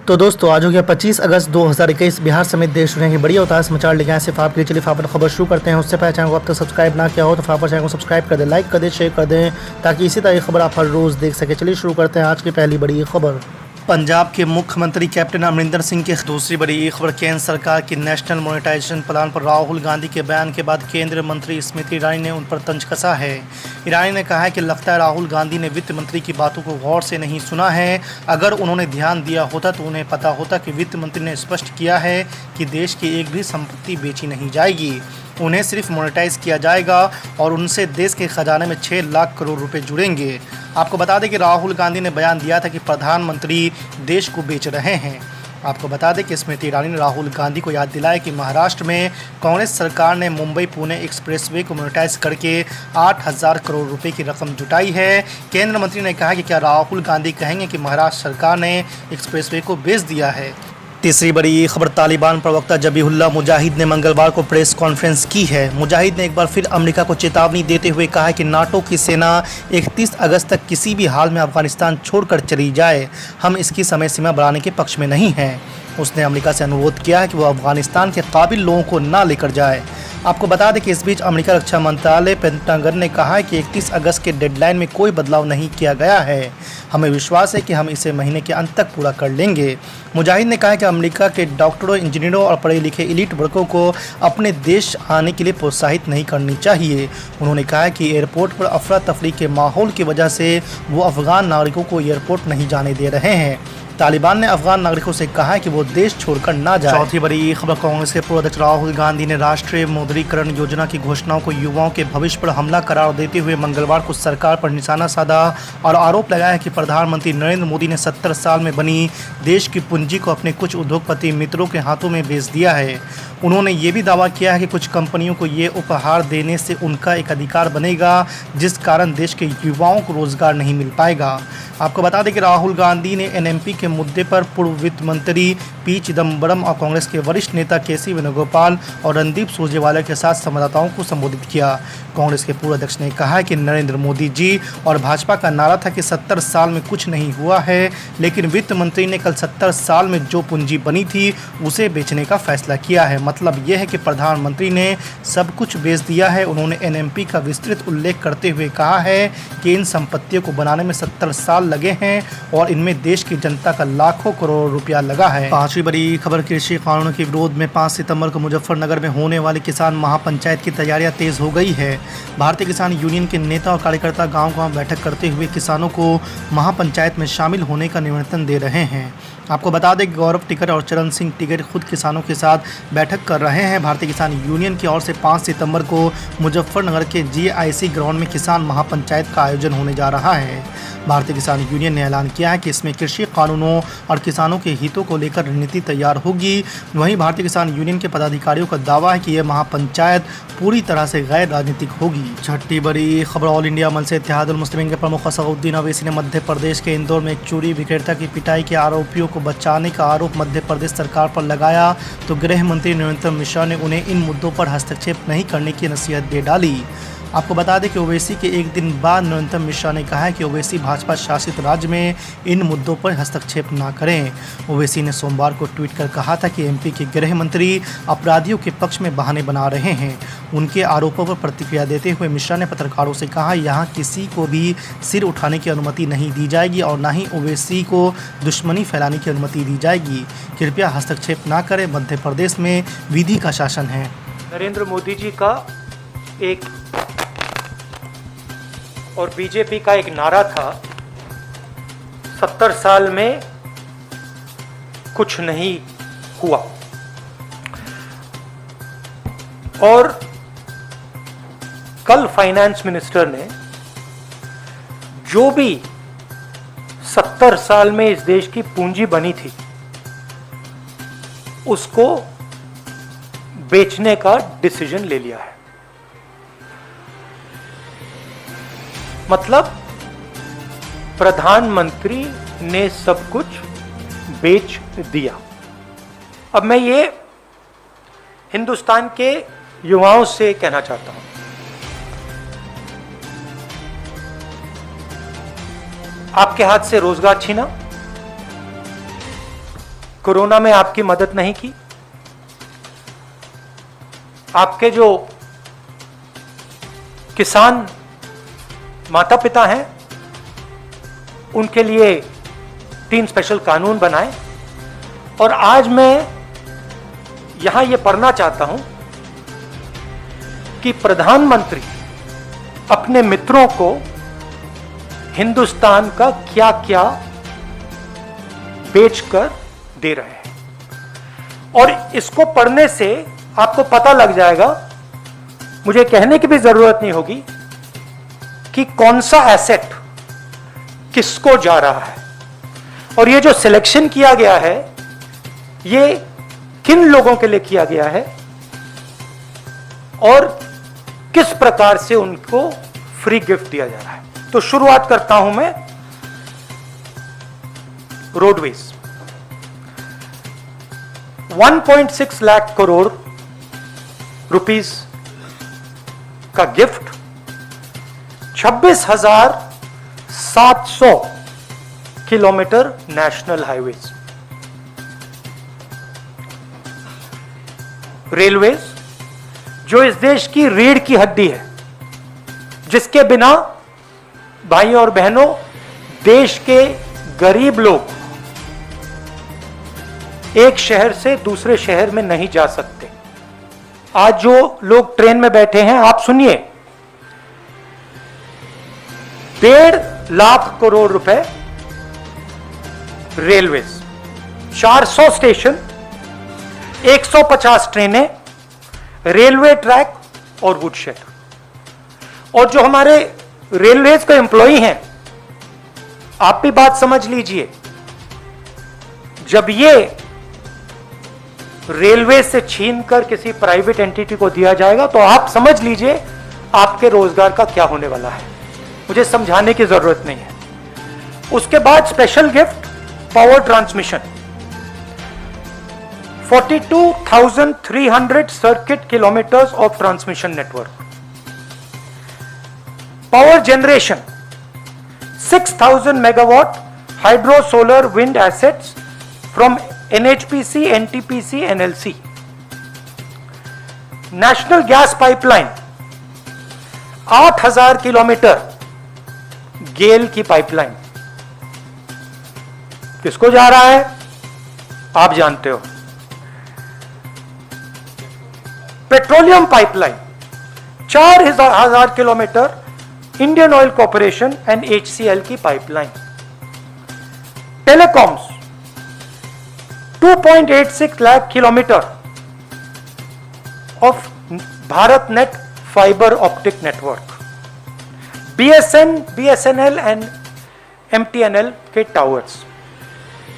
तो दोस्तों आज हो गया 25 अगस्त 2021। बिहार समेत देश दुनिया की बड़ी अवतार समाचार लेके आए सिर्फ आपके लिए। चलिए फटाफट खबर शुरू करते हैं। उससे पहले चैनल को अब तक सब्सक्राइब ना किया हो तो फटाफट चैनल को सब्सक्राइब कर दें, लाइक कर दें, शेयर कर दें ताकि इसी तरह की खबर आप हर रोज़ देख सकें। चलिए शुरू करते हैं आज की पहली बड़ी खबर। पंजाब के मुख्यमंत्री कैप्टन अमरिंदर सिंह की दूसरी बड़ी खबर। केंद्र सरकार की नेशनल मोनेटाइजेशन प्लान पर राहुल गांधी के बयान के बाद केंद्रीय मंत्री स्मृति ईरानी ने उन पर तंज कसा है। ईरानी ने कहा है कि लगता है राहुल गांधी ने वित्त मंत्री की बातों को गौर से नहीं सुना है। अगर उन्होंने ध्यान दिया होता तो उन्हें पता होता कि वित्त मंत्री ने स्पष्ट किया है कि देश की एक भी संपत्ति बेची नहीं जाएगी, उन्हें सिर्फ मोनेटाइज किया जाएगा और उनसे देश के खजाने में 6 लाख करोड़ रुपए जुड़ेंगे। आपको बता दें कि राहुल गांधी ने बयान दिया था कि प्रधानमंत्री देश को बेच रहे हैं। आपको बता दें कि स्मृति ईरानी ने राहुल गांधी को याद दिलाया कि महाराष्ट्र में कांग्रेस सरकार ने मुंबई पुणे एक्सप्रेसवे को मोनेटाइज करके 8,000 करोड़ रुपए की रकम जुटाई है। केंद्रीय मंत्री ने कहा कि क्या राहुल गांधी कहेंगे कि महाराष्ट्र सरकार ने एक्सप्रेसवे को बेच दिया है। तीसरी बड़ी खबर। तालिबान प्रवक्ता ज़बीहुल्लाह मुजाहिद ने मंगलवार को प्रेस कॉन्फ्रेंस की है। मुजाहिद ने एक बार फिर अमेरिका को चेतावनी देते हुए कहा कि नाटो की सेना 31 अगस्त तक किसी भी हाल में अफगानिस्तान छोड़कर चली जाए, हम इसकी समय सीमा बढ़ाने के पक्ष में नहीं हैं। उसने अमेरिका से अनुरोध किया है कि वह अफगानिस्तान के काबिल लोगों को ना लेकर जाए। आपको बता दें कि इस बीच अमेरिका रक्षा मंत्रालय पेंटागन ने कहा है कि 31 अगस्त के डेडलाइन में कोई बदलाव नहीं किया गया है। हमें विश्वास है कि हम इसे महीने के अंत तक पूरा कर लेंगे। मुजाहिद ने कहा कि अमेरिका के डॉक्टरों, इंजीनियरों और पढ़े लिखे एलीट वर्गों को अपने देश आने के लिए प्रोत्साहित नहीं करनी चाहिए। उन्होंने कहा कि एयरपोर्ट पर अफरा तफरी के माहौल की वजह से वो अफगान नागरिकों को एयरपोर्ट नहीं जाने दे रहे हैं। तालिबान ने अफगान नागरिकों से कहा है कि वो देश छोड़कर ना जाए। चौथी बड़ी खबर। कांग्रेस के पूर्व अध्यक्ष राहुल गांधी ने राष्ट्रीय मौद्रीकरण योजना की घोषणाओं को युवाओं के भविष्य पर हमला करार देते हुए मंगलवार को सरकार पर निशाना साधा और आरोप लगाया कि प्रधानमंत्री नरेंद्र मोदी ने 70 साल में बनी देश की पूंजी को अपने कुछ उद्योगपति मित्रों के हाथों में बेच दिया है। उन्होंने ये भी दावा किया है कि कुछ कंपनियों को ये उपहार देने से उनका एक अधिकार बनेगा जिस कारण देश के युवाओं को रोजगार नहीं मिल पाएगा। आपको बता दें कि राहुल गांधी ने एनएमपी के मुद्दे पर पूर्व वित्त मंत्री पी चिदम्बरम और कांग्रेस के वरिष्ठ नेता केसी वेणुगोपाल और रणदीप सुरजेवाला के साथ संवाददाताओं को संबोधित किया। कांग्रेस के पूर्व अध्यक्ष ने कहा कि नरेंद्र मोदी जी और भाजपा का नारा था कि 70 साल में कुछ नहीं हुआ है, लेकिन वित्त मंत्री ने कल 70 साल में जो पूंजी बनी थी उसे बेचने का फैसला किया है। मतलब यह है कि प्रधानमंत्री ने सब कुछ बेच दिया है। उन्होंने एनएमपी का विस्तृत उल्लेख करते हुए कहा है कि इन संपत्तियों को बनाने में 70 साल लगे हैं और इनमें देश की जनता का लाखों करोड़ रुपया लगा है। पांचवी बड़ी खबर। कृषि कानूनों के विरोध में 5 सितंबर को मुजफ्फरनगर में होने वाली किसान महापंचायत की तैयारियां तेज हो गई है। भारतीय किसान यूनियन के नेता और कार्यकर्ता गांव-गांव बैठक करते हुए किसानों को महापंचायत में शामिल होने का निमंत्रण दे रहे हैं। आपको बता दें कि गौरव टिकर और चरण सिंह टिकर खुद किसानों के साथ बैठक कर रहे हैं। भारतीय किसान यूनियन की ओर से 5 सितंबर को मुजफ्फरनगर के जीआईसी ग्राउंड में किसान महापंचायत का आयोजन होने जा रहा है। भारतीय किसान यूनियन ने ऐलान किया है कि इसमें कृषि कानूनों और किसानों के हितों को लेकर रणनीति तैयार होगी। वहीं भारतीय किसान यूनियन के पदाधिकारियों का दावा है कि यह महापंचायत पूरी तरह से गैर राजनीतिक होगी। छठी बड़ी खबर। ऑल इंडिया मंच से इत्तेहादुल मुस्लिमीन के प्रमुख असदुद्दीन ओवैसी ने मध्य प्रदेश के इंदौर में एक चूड़ी विक्रेता की पिटाई के आरोपियों को बचाने का आरोप मध्य प्रदेश सरकार पर लगाया तो गृह मंत्री नरोत्तम मिश्रा ने उन्हें इन मुद्दों पर हस्तक्षेप नहीं करने की नसीहत दे डाली। आपको बता दें कि ओवैसी के एक दिन बाद नरोत्तम मिश्रा ने कहा है कि ओवैसी भाजपा शासित राज्य में इन मुद्दों पर हस्तक्षेप ना करें। ओवैसी ने सोमवार को ट्वीट कर कहा था कि एमपी के गृह मंत्री अपराधियों के पक्ष में बहाने बना रहे हैं। उनके आरोपों पर प्रतिक्रिया देते हुए मिश्रा ने पत्रकारों से कहा, यहाँ किसी को भी सिर उठाने की अनुमति नहीं दी जाएगी और न ही ओवैसी को दुश्मनी फैलाने की अनुमति दी जाएगी। कृपया हस्तक्षेप ना करें, मध्य प्रदेश में विधि का शासन है। नरेंद्र मोदी जी का एक और बीजेपी का एक नारा था, 70 साल में कुछ नहीं हुआ। और कल फाइनेंस मिनिस्टर ने जो भी 70 साल में इस देश की पूंजी बनी थी उसको बेचने का डिसीजन ले लिया है। मतलब प्रधानमंत्री ने सब कुछ बेच दिया। अब मैं ये हिंदुस्तान के युवाओं से कहना चाहता हूं, आपके हाथ से रोजगार छीना, कोरोना में आपकी मदद नहीं की? आपके जो किसान माता पिता हैं उनके लिए 3 स्पेशल कानून बनाए। और आज मैं यहां यह पढ़ना चाहता हूं कि प्रधानमंत्री अपने मित्रों को हिंदुस्तान का क्या क्या बेचकर दे रहे हैं। और इसको पढ़ने से आपको पता लग जाएगा, मुझे कहने की भी जरूरत नहीं होगी कि कौन सा एसेट किसको जा रहा है। और ये जो सिलेक्शन किया गया है ये किन लोगों के लिए किया गया है और किस प्रकार से उनको फ्री गिफ्ट दिया जा रहा है। तो शुरुआत करता हूं मैं रोडवेज। 1.6 लाख करोड़ रुपीस का gift 26,700 kilometre national highways. Railways जो इस देश की रीढ़ की हड्डी है, जिसके बिना भाई और बहनों देश के गरीब लोग एक शहर से दूसरे शहर में नहीं जा सकते। आज जो लोग ट्रेन में बैठे हैं, आप सुनिए, 1.5 लाख करोड़ रुपए रेलवेज, 400 स्टेशन, 150 ट्रेनें, रेलवे ट्रैक और वुडशेड। और जो हमारे रेलवेज के एम्प्लॉई हैं, आप भी बात समझ लीजिए, जब ये रेलवे से छीनकर किसी प्राइवेट एंटिटी को दिया जाएगा तो आप समझ लीजिए आपके रोजगार का क्या होने वाला है। मुझे समझाने की जरूरत नहीं है। उसके बाद special gift power transmission, 42,300 circuit kilometres of transmission network. Power generation, 6,000 megawatt hydro solar wind assets from NHPC, NTPC, NLC। National gas pipeline, 8,000 kilometre GAIL की पाइपलाइन। किसको जा रहा है आप जानते हो। Petroleum pipeline, 4,000 kilometre Indian Oil Corporation and HCL की pipeline. Telecoms, 2.86 lakh kilometre of Bharat Net fibre optic network. BSNL and MTNL के टावर्स।